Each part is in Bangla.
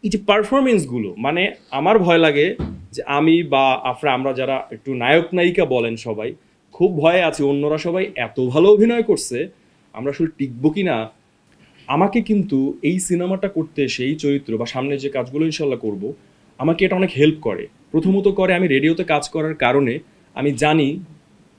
এই যে পারফরমেন্সগুলো মানে আমার ভয় লাগে যে আমি বা আমরা যারা একটু নায়ক নায়িকা বলেন সবাই খুব ভয়ে আছি অন্যরা সবাই এত ভালো অভিনয় করছে আমরা আসলে টিকবো কি না। আমাকে কিন্তু এই সিনেমাটা করতে এসে এই চরিত্র বা সামনে যে কাজগুলো ইনশাল্লাহ করব আমাকে এটা অনেক হেল্প করে। প্রথমত করে আমি রেডিওতে কাজ করার কারণে আমি জানি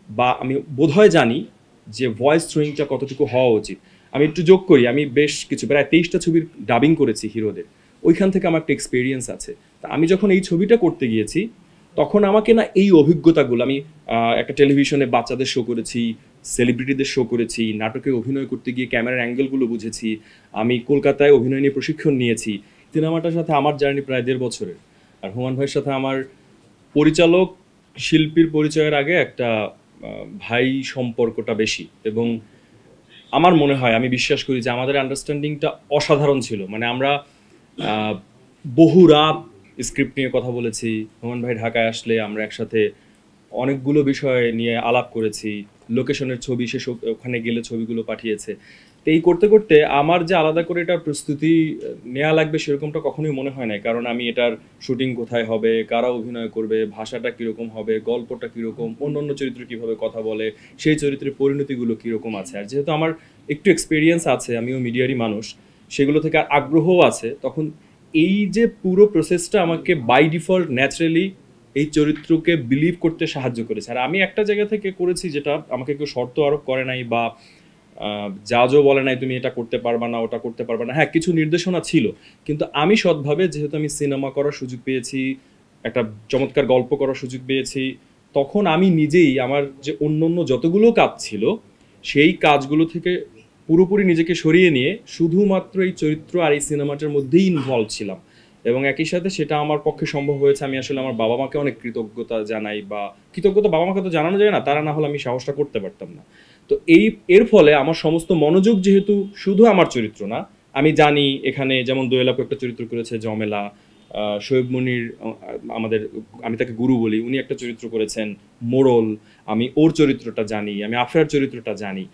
বা আমি বোধহয় জানি যে ভয়েস থ্রোয়িংটা কতটুকু হওয়া উচিত। আমি একটু যোগ করি, আমি বেশ কিছু প্রায় 23টা ছবির ডাবিং করেছি হিরোদের, ওইখান থেকে আমার একটা এক্সপিরিয়েন্স আছে। তা আমি যখন এই ছবিটা করতে গিয়েছি তখন আমাকে না এই অভিজ্ঞতাগুলো আমি একটা টেলিভিশনে বাচ্চাদের শো করেছি, সেলিব্রিটিদের শো করেছি, নাটকে অভিনয় করতে গিয়ে ক্যামেরার অ্যাঙ্গেলগুলো বুঝেছি, আমি কলকাতায় অভিনয় নিয়ে প্রশিক্ষণ নিয়েছি। সিনেমাটার সাথে আমার জার্নি প্রায় 1.5 বছরের। আর হুমায়ুন ভাইয়ের সাথে আমার পরিচালক শিল্পীর পরিচয়ের আগে একটা ভাই সম্পর্কটা বেশি। এবং আমার মনে হয়, আমি বিশ্বাস করি যে আমাদের আন্ডারস্ট্যান্ডিংটা অসাধারণ ছিল। মানে আমরা আহ, বহু রাত স্ক্রিপ্ট নিয়ে কথা বলেছি। হুমায়ুন ভাই ঢাকায় আসলে আমরা একসাথে অনেকগুলো বিষয় নিয়ে আলাপ করেছি। লোকেশনের ছবি সে ওখানে গেলে ছবিগুলো পাঠিয়েছে। তো এই করতে করতে আমার যে আলাদা করে এটার প্রস্তুতি নেওয়া লাগবে সেরকমটা কখনোই মনে হয় না। কারণ আমি এটার শুটিং কোথায় হবে, কারা অভিনয় করবে, ভাষাটা কীরকম হবে, গল্পটা কীরকম, অন্য অন্য চরিত্র কীভাবে কথা বলে, সেই চরিত্রের পরিণতিগুলো কীরকম আছে। আর যেহেতু আমার একটু এক্সপিরিয়েন্স আছে, আমিও মিডিয়ারই মানুষ, সেগুলো থেকে আগ্রহও আছে, তখন এই যে পুরো প্রসেসটা আমাকে বাই ডিফল্ট ন্যাচারালি এই চরিত্রকে বিলিভ করতে সাহায্য করেছে। আর আমি একটা জায়গা থেকে করেছি যেটা আমাকে কেউ শর্ত আরোপ করে নাই বা জাজও বলে নাই তুমি এটা করতে পারবা না, ওটা করতে পারবা না। হ্যাঁ, কিছু নির্দেশনা ছিল, কিন্তু আমি সৎভাবে, যেহেতু আমি সিনেমা করার সুযোগ পেয়েছি, একটা চমৎকার গল্প করার সুযোগ পেয়েছি, তখন আমি নিজেই আমার যে অন্য অন্য যতগুলো কাজ ছিল সেই কাজগুলো থেকে পুরোপুরি নিজেকে সরিয়ে নিয়ে শুধুমাত্র এই চরিত্র আর এই সিনেমাটার মধ্যেই ইনভলভ ছিলাম। এবং একই সাথে সেটা আমার পক্ষে সম্ভব হয়েছে। আমি আসলে আমার বাবা মাকে অনেক কৃতজ্ঞতা জানাই, বা কৃতজ্ঞতা বাবা মাকে তো জানানো যায় না, তারা না হলে আমি সাহসটা করতে পারতাম না। তো এর ফলে আমার সমস্ত মনোযোগ যেহেতু শুধু আমার চরিত্র না, আমি জানি এখানে যেমন দোয়েল আপু একটা চরিত্র করেছে জমেলা, শোয়েব মনির আমাদের, আমি তাকে গুরু বলি, উনি একটা চরিত্র করেছেন মোড়ল, আমি ওর চরিত্রটা জানি, আমি আফরার চরিত্রটা জানি।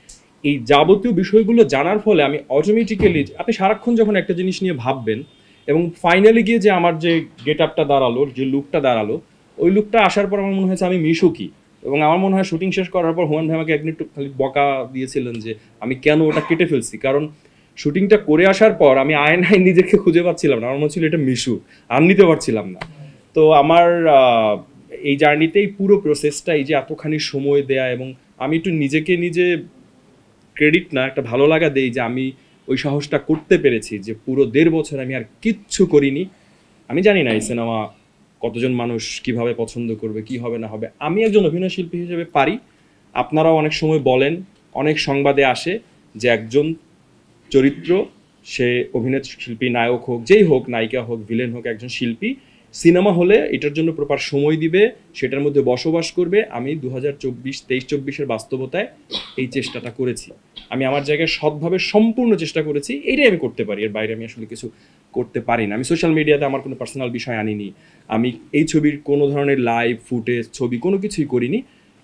এই যাবতীয় বিষয়গুলো জানার ফলে আমি অটোমেটিক্যালি, আপনি সারাক্ষণ যখন একটা জিনিস নিয়ে ভাববেন এবং ফাইনালি গিয়ে যে আমার যে গেট আপটা দাঁড়ালো, যে লুকটা দাঁড়ালো, ওই লুকটা আসার পর আমার মনে হয়েছে আমি মিশুকি। এবং আমার মনে হয় শুটিং শেষ করার পর হুমায়ুন ভাই আমাকে একদিন একটু খালি বকা দিয়েছিলেন যে আমি কেন ওটা কেটে ফেলছি। কারণ শুটিংটা করে আসার পর আমি আয়নায় নিজেকে খুঁজে পাচ্ছিলাম না, আমার মনে হচ্ছিল এটা মিশু, আর নিতে পারছিলাম না। তো আমার এই জার্নিতে এই পুরো প্রসেসটা, এই যে এতখানি সময় দেয়া, এবং আমি একটু নিজেকে নিজে ক্রেডিট না, একটা ভালো লাগা দেই যে আমি ওই সাহসটা করতে পেরেছি, যে পুরো 1.5 বছর আমি আর কিচ্ছু করিনি। আমি জানি না এই সিনেমা কতজন মানুষ কিভাবে পছন্দ করবে, কি হবে না হবে। আমি একজন অভিনয় শিল্পী হিসেবে পারি। আপনারাও অনেক সময় বলেন, অনেক সংবাদে আসে যে একজন চরিত্র, সে অভিনেতা শিল্পী, নায়ক হোক, যেই হোক, নায়িকা হোক, ভিলেন হোক, একজন শিল্পী সিনেমা হলে এটার জন্য প্রপার সময় দিবে, সেটার মধ্যে বসবাস করবে। আমি 2023-24-এর বাস্তবতায় এই চেষ্টাটা করেছি। আমি আমার জায়গায় সৎভাবে সম্পূর্ণ চেষ্টা করেছি, এইটাই আমি করতে পারি, এর বাইরে আমি আসলে কিছু করতে পারি না। আমি সোশ্যাল মিডিয়াতে আমার কোনো পার্সোনাল বিষয় আনিনি, আমি এই ছবির কোনো ধরনের লাইভ ফুটেজ ছবি কোনো কিছুই করিনি।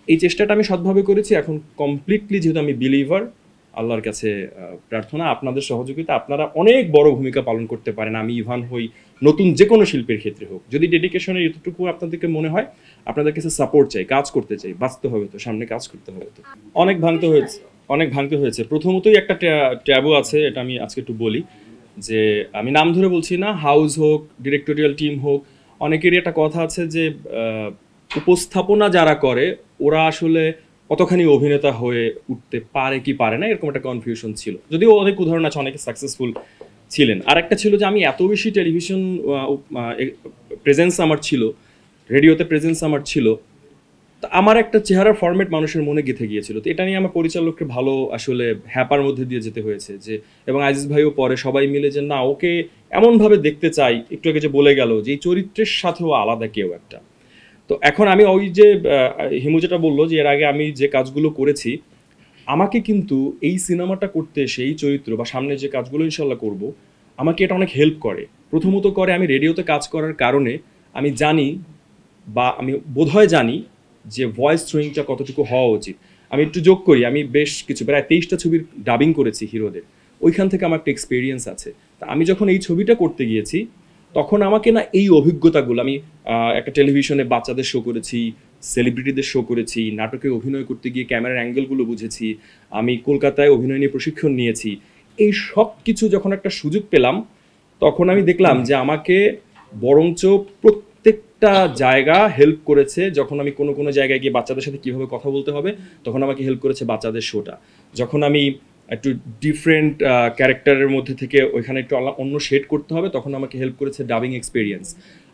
এই চেষ্টাটা আমি সৎভাবে করেছি। এখন কমপ্লিটলি যেহেতু আমি বিলিভার, আল্লাহর কাছে প্রার্থনা আপনাদের সহযোগিতা, আপনারা অনেক বড় ভূমিকা পালন করতে পারেন। আমি ইভান হই, নতুন যে কোনো শিল্পীর ক্ষেত্রে হোক, যদি ডেডিকেশনের এতটুকু আপনাদেরকে মনে হয়, আপনাদের কাছে সাপোর্ট চাই, কাজ করতে চাই, বাঁচতে হবে তো, সামনে কাজ করতে হবে তো। অনেক ভাঙতে হয়েছে, অনেক ভাঙতে হয়েছে। প্রথমতই একটা ট্যাবু আছে, এটা আমি আজকে একটু বলি, যে আমি নাম ধরে বলছি না, হাউস হোক, ডিরেক্টোরিয়াল টিম হোক, অনেকেরই একটা কথা আছে যে উপস্থাপনা যারা করে ওরা আসলে কতখানি অভিনেতা হয়ে উঠতে পারে কি পারে না, এরকম একটা কনফিউশন ছিল। যদিও অনেক উদাহরণ আছে, অনেকে সাকসেসফুল ছিলেন। আর একটা ছিল যে আমি এত বেশি টেলিভিশন প্রেজেন্স আমার ছিল, রেডিওতে প্রেজেন্স আমার ছিল, তো আমার একটা চেহারার ফরম্যাট মানুষের মনে গেঁথে গিয়েছিল। তো এটা নিয়ে আমার পরিচালককে ভালো আসলে হ্যাপার মধ্যে দিয়ে যেতে হয়েছে, যে এবং আজিজ ভাইও পরে সবাই মিলে যে না, ওকে এমনভাবে দেখতে চাই, একটু আগে যে বলে গেল যে এই চরিত্রের সাথেও আলাদা কেউ একটা। তো এখন আমি ওই যে হিমু যেটা বললো যে এর আগে আমি যে কাজগুলো করেছি, আমাকে কিন্তু এই সিনেমাটা করতে এসে এই চরিত্র বা সামনে যে কাজগুলো ইনশাল্লাহ করব আমাকে এটা অনেক হেল্প করে। প্রথমত করে আমি রেডিওতে কাজ করার কারণে আমি জানি বা আমি বোধহয় জানি যে ভয়েস থ্রোয়িংটা কতটুকু হওয়া উচিত। আমি একটু যোগ করি, আমি বেশ কিছু প্রায় 23টা ছবির ডাবিং করেছি হিরোদের, ওইখান থেকে আমার একটা এক্সপিরিয়েন্স আছে। তা আমি যখন এই ছবিটা করতে গিয়েছি তখন আমাকে না এই অভিজ্ঞতাগুলো আমি একটা টেলিভিশনে বাচ্চাদের শো করেছি, সেলিব্রিটিদের শো করেছি, নাটকে অভিনয় করতে গিয়ে ক্যামেরার অ্যাঙ্গেলগুলো বুঝেছি, আমি কলকাতায় অভিনয় নিয়ে প্রশিক্ষণ নিয়েছি। এই সব কিছু যখন একটা সুযোগ পেলাম তখন আমি দেখলাম যে আমাকে বরঞ্চ প্রত্যেকটা জায়গা হেল্প করেছে। যখন আমি কোনো কোনো জায়গায় গিয়ে বাচ্চাদের সাথে কীভাবে কথা বলতে হবে তখন আমাকে হেল্প করেছে বাচ্চাদের শোটা। যখন আমি একটু ডিফারেন্ট ক্যারেক্টারের মধ্যে থেকে ওইখানে একটু অন্য শেড করতে হবে তখন আমাকে হেল্প করেছে ডাবিং এক্সপিরিয়েন্স।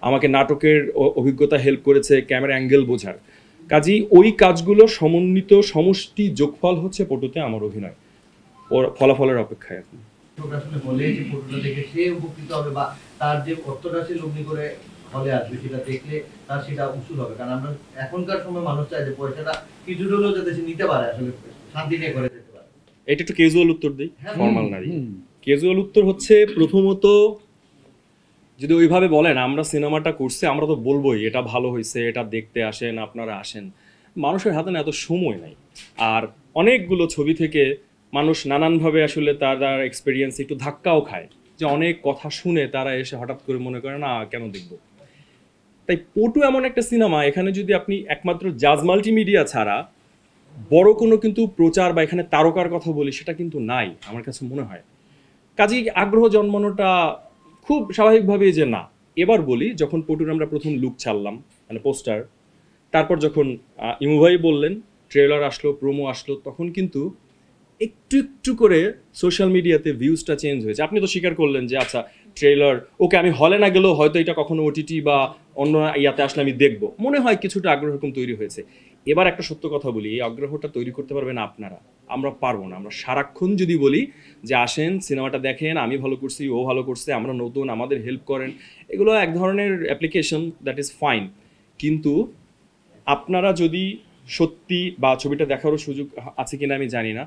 আমাকে নাটকের অভিজ্ঞতা হেল্প করেছে ক্যামেরা অ্যাঙ্গেল বোঝার। কাজেই ওই কাজগুলো সমন্বিত সমষ্টি যোগফল হচ্ছে পটুতে আমার অভিনয়, ওর ফলাফলের অপেক্ষায় এখন। আসলে বলে যে পটুটা দেখে সে উপকৃত হবে বা তার যে অর্থটা সে লগ্নি করে হলে আসবে সেটা দেখলে তার সেটা উসুল হবে। কারণ আমরা এখনকার সময় মানুষ চায় যে পয়সাটা কিছু হলেও যাতে সে নিতে পারে, আসলে শান্তি নিয়ে করে যেতে পারে। এটা একটু ক্যাজুয়াল উত্তর দিই, ফর্মাল না। ক্যাজুয়াল উত্তর হচ্ছে প্রথমত যদি ওইভাবে বলেন আমরা সিনেমাটা করছি আমরা তো বলবোই এটা ভালো হয়েছে, এটা দেখতে আসেন, আপনারা আসেন। মানুষের হাতে না এত সময় নাই। আর অনেকগুলো ছবি থেকে মানুষ নানানভাবে আসলে তার এক্সপিরিয়েন্স একটু ধাক্কাও খায়, যে অনেক কথা শুনে তারা এসে হঠাৎ করে মনে করে না কেন দেখব। তাই পটু এমন একটা সিনেমা, এখানে যদি আপনি একমাত্র জাজ মাল্টিমিডিয়া ছাড়া বড় কোনো কিন্তু প্রচার বা এখানে তারকার কথা বলি সেটা কিন্তু নাই আমার কাছে মনে হয়। কাজেই আগ্রহ জন্মানোটা খুব স্বাভাবিকভাবেই যে না। এবার বলি, যখন পটুর আমরা প্রথম লুক ছাড়লাম মানে পোস্টার, তারপর যখন ইমু ভাই বললেন, ট্রেলার আসলো, প্রোমো আসলো, তখন কিন্তু একটু একটু করে সোশ্যাল মিডিয়াতে ভিউজটা চেঞ্জ হয়েছে। আপনি তো স্বীকার করলেন যে আচ্ছা ট্রেলার ওকে, আমি হলে না গেলেও হয়তো এটা কখনো ওটিটি বা অন্য ইয়াতে আসলে আমি দেখবো, মনে হয় কিছুটা আগ্রহ এরকম তৈরি হয়েছে। এবার একটা সত্য কথা বলি, এই আগ্রহটা তৈরি করতে পারবেন আপনারা, আমরা পারবো না। আমরা সারাক্ষণ যদি বলি যে আসেন সিনেমাটা দেখেন, আমি ভালো করছি, ও ভালো করছে, আমরা নতুন, আমাদের হেল্প করেন, এগুলো এক ধরনের অ্যাপ্লিকেশন, দ্যাট ইজ ফাইন। কিন্তু আপনারা যদি সত্যি বা ছবিটা দেখারও সুযোগ আছে কিনা আমি জানি না।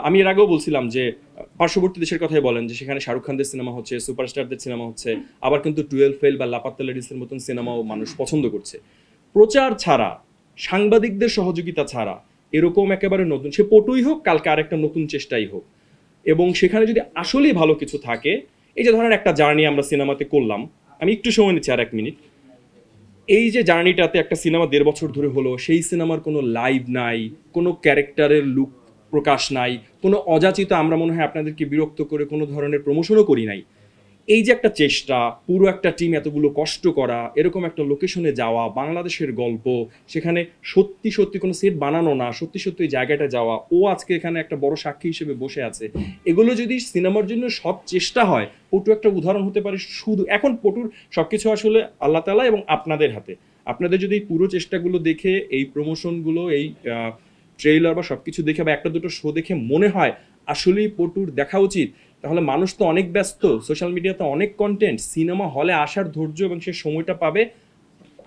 আমি এর আগেও বলছিলাম যে পার্শ্ববর্তী দেশের কথাই বলেন, যে সেখানে শাহরুখ খানদের সিনেমা হচ্ছে, সুপারস্টারদের সিনেমা হচ্ছে, আবার কিন্তু 12 ফেল বা লাপাত্তা লেডিসের মতন সিনেমাও মানুষ পছন্দ করছে। প্রচার ছাড়া, সাংবাদিকদের সহযোগিতা ছাড়া এরকম একেবারে নতুন, সে পটুই হোক, কালকে আরেকটা নতুন চেষ্টাই হোক, এবং সেখানে যদি আসলেই ভালো কিছু থাকে, এই যে ধরেন একটা জার্নি আমরা সিনেমাতে করলাম, আমি একটু সময় নিচ্ছি আর 1 মিনিট, এই যে জার্নিটাতে একটা সিনেমা 1.5 বছর ধরে হলো, সেই সিনেমার কোনো লাইভ নাই, কোনো ক্যারেক্টারের লুক প্রকাশ নাই, কোনো অযাচিত আমরা মনে হয় আপনাদেরকে বিরক্ত করে কোনো ধরনের প্রমোশনও করি নাই। এই যে একটা চেষ্টা, পুরো একটা টিম এতগুলো কষ্ট করা, এরকম একটা লোকেশনে যাওয়া, বাংলাদেশের গল্প, সেখানে সত্যি সত্যি কোনো সেট বানানো না, সত্যি সত্যি ওই জায়গাটা যাওয়া, ও আজকে এখানে একটা বড় সাক্ষী হিসেবে বসে আছে, এগুলো যদি সিনেমার জন্য সব চেষ্টা হয়, পটু একটা উদাহরণ হতে পারে। শুধু এখন পটুর সবকিছু আসলে আল্লাহ তাআলা এবং আপনাদের হাতে। আপনাদের যদি এই পুরো চেষ্টাগুলো দেখে, এই প্রমোশনগুলো, এই ট্রেইলার বা সবকিছু দেখে বা একটা দুটো শো দেখে মনে হয় আসলেই পটুর দেখা উচিত, তাহলে মানুষ তো অনেক ব্যস্ত, সোশ্যাল মিডিয়াতে অনেক কন্টেন্ট, সিনেমা হলে আসার ধৈর্য এবং সে সময়টা পাবে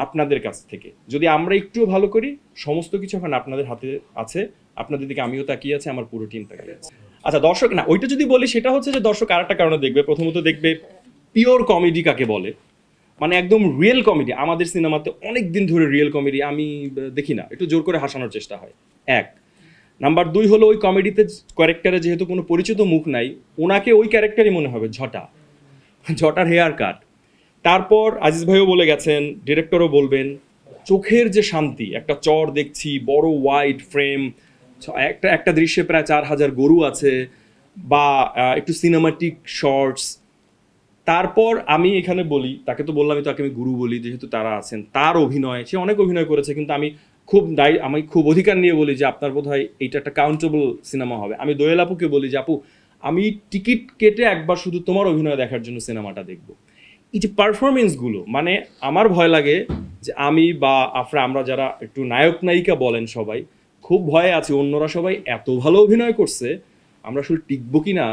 আপনাদের কাছ থেকে। যদি আমরা একটুও ভালো করি, সমস্ত কিছু এখন আপনাদের হাতে আছে, আপনাদের দিকে আমিও তাকিয়ে আছি, আমার পুরো টিম তাকিয়ে আছে। আচ্ছা দর্শক না, ওইটা যদি বলি সেটা হচ্ছে যে দর্শক আরেকটা কারণে দেখবে। প্রথমত দেখবে পিওর কমেডি কাকে বলে, মানে একদম রিয়েল কমেডি। আমাদের সিনেমাতে অনেক দিন ধরে রিয়েল কমেডি আমি দেখি না, একটু জোর করে হাসানোর চেষ্টা হয়, 1 নাম্বার 2 হলো ওই কমেডিতে ক্যারেক্টারে যেহেতু কোনো পরিচিত মুখ নাই, ওনাকে ওই ক্যারেক্টারই মনে হবে ঝটার হেয়ার কাট। তারপর আজিজ ভাইও বলে গেছেন, ডিরেক্টরও বলবেন, চোখের যে শান্তি, একটা চর দেখছি, বড় ওয়াইড ফ্রেম, একটা দৃশ্যে প্রায় 4000 গরু আছে, বা একটু সিনেমাটিক শর্টস। তারপর আমি এখানে বলি, তাকে তো বললামই, তাকে আমি গুরু বলি যেহেতু তারা আছেন, তার অভিনয়, সে অনেক অভিনয় করেছে, কিন্তু আমি খুব অধিকার নিয়ে বলি যে আপনার বোধ হয় এইটা একটা কাউন্টেবল সিনেমা হবে। আমি দোয়েল আপুকে বলি যে আপু, আমি টিকিট কেটে একবার শুধু তোমার অভিনয় দেখার জন্য সিনেমাটা দেখব। এই যে পারফরমেন্সগুলো, মানে আমার ভয় লাগে যে আমি বা আমরা যারা একটু নায়ক নায়িকা বলেন সবাই, খুব ভয়ে আছি অন্যরা সবাই এত ভালো অভিনয় করছে, আমরা আসলে টিকবো কি না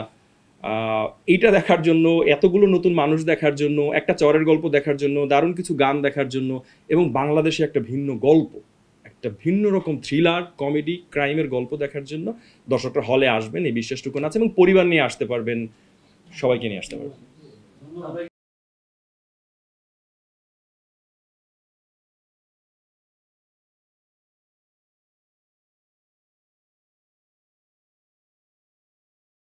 এইটা দেখার জন্য, এতগুলো নতুন মানুষ দেখার জন্য, একটা চরের গল্প দেখার জন্য, দারুণ কিছু গান দেখার জন্য, এবং বাংলাদেশে একটা ভিন্ন গল্প, একটা ভিন্ন রকম থ্রিলার কমেডি ক্রাইমের গল্প দেখার জন্য দর্শকরা হলে আসবেন, এই বিশ্বাসটুকু আছে, এবং পরিবার নিয়ে আসতে পারবেন, সবাইকে নিয়ে আসতে পারবেন।